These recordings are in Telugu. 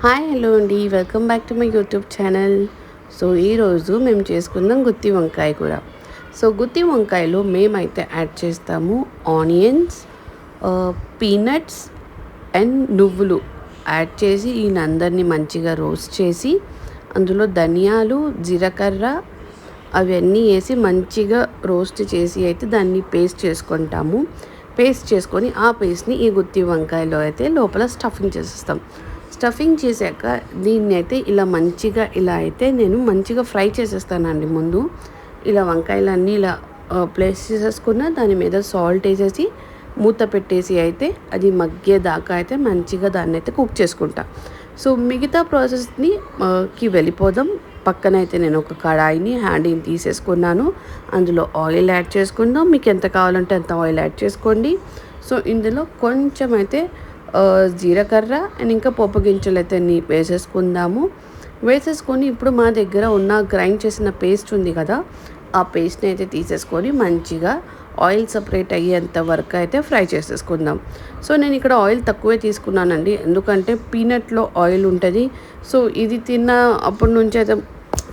హాయ్ హలో అండి, welcome back to my YouTube channel. So ఈరోజు మేము చేసుకుందాం గుత్తి వంకాయ కూర. సో గుత్తి వంకాయలో మేమైతే యాడ్ చేస్తాము ఆనియన్స్, పీనట్స్ అండ్ నువ్వులు యాడ్ చేసి ఈయనందరినీ మంచిగా రోస్ట్ చేసి అందులో ధనియాలు, జీలకర్ర అవన్నీ వేసి మంచిగా రోస్ట్ చేసి అయితే దాన్ని పేస్ట్ చేసుకుంటాము. పేస్ట్ చేసుకొని ఆ పేస్ట్ని ఈ గుత్తి వంకాయలో అయితే లోపల స్టఫింగ్ చేసేస్తాం. స్టఫింగ్ చేశాక దీన్ని అయితే ఇలా అయితే నేను మంచిగా ఫ్రై చేసేస్తానండి. ముందు ఇలా వంకాయలన్నీ ఇలా ప్లేస్ చేసేసుకున్న దాని మీద సాల్ట్ వేసేసి మూత పెట్టేసి అయితే అది మగ్గేదాకా అయితే మంచిగా దాన్ని అయితే కుక్ చేసుకుంటా. సో మిగతా ప్రాసెస్ని వెళ్ళిపోదాం. పక్కన అయితే నేను ఒక కడాయిని హ్యాండీని తీసేసుకున్నాను. అందులో ఆయిల్ యాడ్ చేసుకుందాం. మీకు ఎంత కావాలంటే అంత ఆయిల్ యాడ్ చేసుకోండి. సో ఇందులో కొంచెం అయితే జీలకర్ర అండ్ ఇంకా పోపు గింజలు అయితే వేసేసుకొని ఇప్పుడు మా దగ్గర ఉన్న గ్రైండ్ చేసిన పేస్ట్ ఉంది కదా, ఆ పేస్ట్ని అయితే తీసేసుకొని మంచిగా ఆయిల్ సపరేట్ అయ్యేంత వరకు అయితే ఫ్రై చేసేసుకుందాం. సో నేను ఇక్కడ ఆయిల్ తక్కువే తీసుకున్నానండి, ఎందుకంటే పీనట్లో ఆయిల్ ఉంటుంది. సో ఇది తిన్న అప్పటి నుంచి అయితే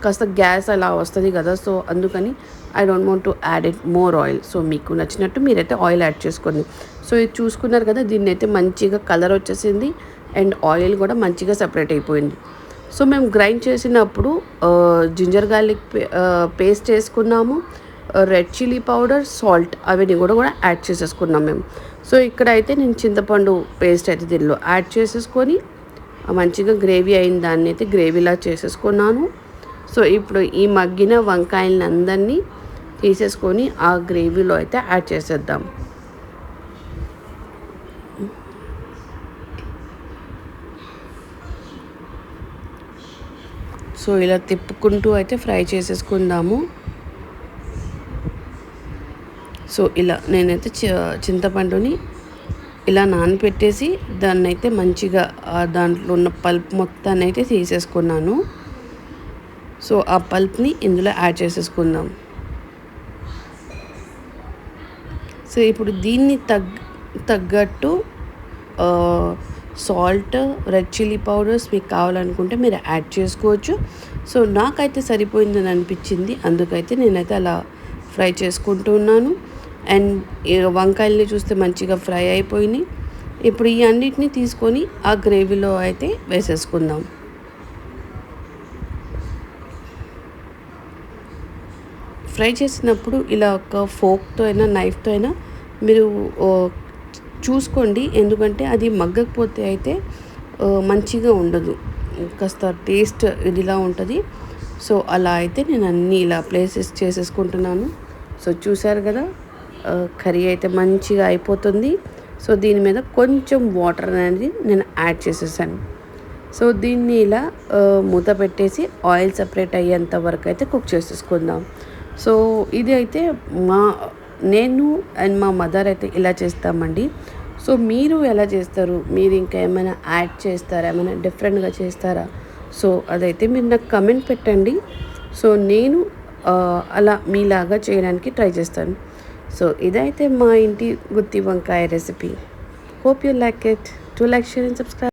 కాస్త గ్యాస్ అలా వస్తుంది కదా, సో అందుకని I don't want to add it more oil. So మీకు నచ్చినట్టు మీరైతే ఆయిల్ యాడ్ చేసుకోండి. సో ఇది చూసుకున్నారు కదా, దీన్ని అయితే మంచిగా కలర్ వచ్చేసింది అండ్ ఆయిల్ కూడా మంచిగా సపరేట్ అయిపోయింది. సో మేము గ్రైండ్ చేసినప్పుడు జింజర్ గార్లిక్ పేస్ట్ వేసుకున్నాము, రెడ్ చిల్లీ పౌడర్, సాల్ట్ అవన్నీ కూడా యాడ్ చేసేసుకున్నాం మేము. సో ఇక్కడ అయితే నేను చింతపండు పేస్ట్ అయితే దీనిలో యాడ్ చేసేసుకొని మంచిగా గ్రేవీ అయిన దాన్ని అయితే గ్రేవీలా చేసేసుకున్నాను. సో ఇప్పుడు ఈ మగ్గిన వంకాయలని అందరినీ తీసేసుకొని ఆ గ్రేవీలో అయితే యాడ్ చేసేద్దాం. సో ఇలా తిప్పుకుంటూ అయితే ఫ్రై చేసేసుకుందాము. సో ఇలా నేనైతే చింతపండుని ఇలా నానబెట్టేసి దాన్ని అయితే మంచిగా దాంట్లో ఉన్న పల్ప్ మొత్తాన్ని అయితే తీసేసుకున్నాను. సో ఆ పల్ప్ని ఇందులో యాడ్ చేసేసుకుందాం. సో ఇప్పుడు దీన్ని తగ్గట్టు సాల్ట్, రెడ్ చిల్లీ పౌడర్స్ మీకు కావాలనుకుంటే మీరు యాడ్ చేసుకోవచ్చు. సో నాకైతే సరిపోయిందని అనిపించింది, అందుకైతే నేనైతే అలా ఫ్రై చేసుకుంటూ ఉన్నాను. అండ్ వంకాయల్ని చూస్తే మంచిగా ఫ్రై అయిపోయినాయి. ఇప్పుడు ఈ అన్నిటిని తీసుకొని ఆ గ్రేవీలో అయితే వేసేసుకుందాం. ఫ్రై చేసినప్పుడు ఇలా ఒక ఫోక్తో అయినా నైఫ్తో అయినా మీరు చూసుకోండి, ఎందుకంటే అది మగ్గకపోతే అయితే మంచిగా ఉండదు, కాస్త టేస్ట్ ఇదిలా ఉంటుంది. సో అలా అయితే నేను అన్నీ ఇలా ప్లేసెస్ చేసేసుకుంటున్నాను. సో చూసారు కదా, కర్రీ అయితే మంచిగా అయిపోతుంది. సో దీని మీద కొంచెం వాటర్ అనేది నేను యాడ్ చేసేసాను. సో దీన్ని ఇలా మూత పెట్టేసి ఆయిల్ సపరేట్ అయ్యేంత వరకు అయితే కుక్ చేసేసుకుందాం. సో ఇది అయితే నేను అండ్ మా మదర్ అయితే ఇలా చేస్తామండి. సో మీరు ఎలా చేస్తారు? మీరు ఇంకా ఏమైనా యాడ్ చేస్తారా? ఏమైనా డిఫరెంట్గా చేస్తారా? సో అదైతే మీరు నాకు కమెంట్ పెట్టండి. సో నేను అలా మీలాగా చేయడానికి ట్రై చేస్తాను. సో ఇదైతే మా ఇంటి గుత్తి వంకాయ recipe. Hope you like it. To like, share and subscribe.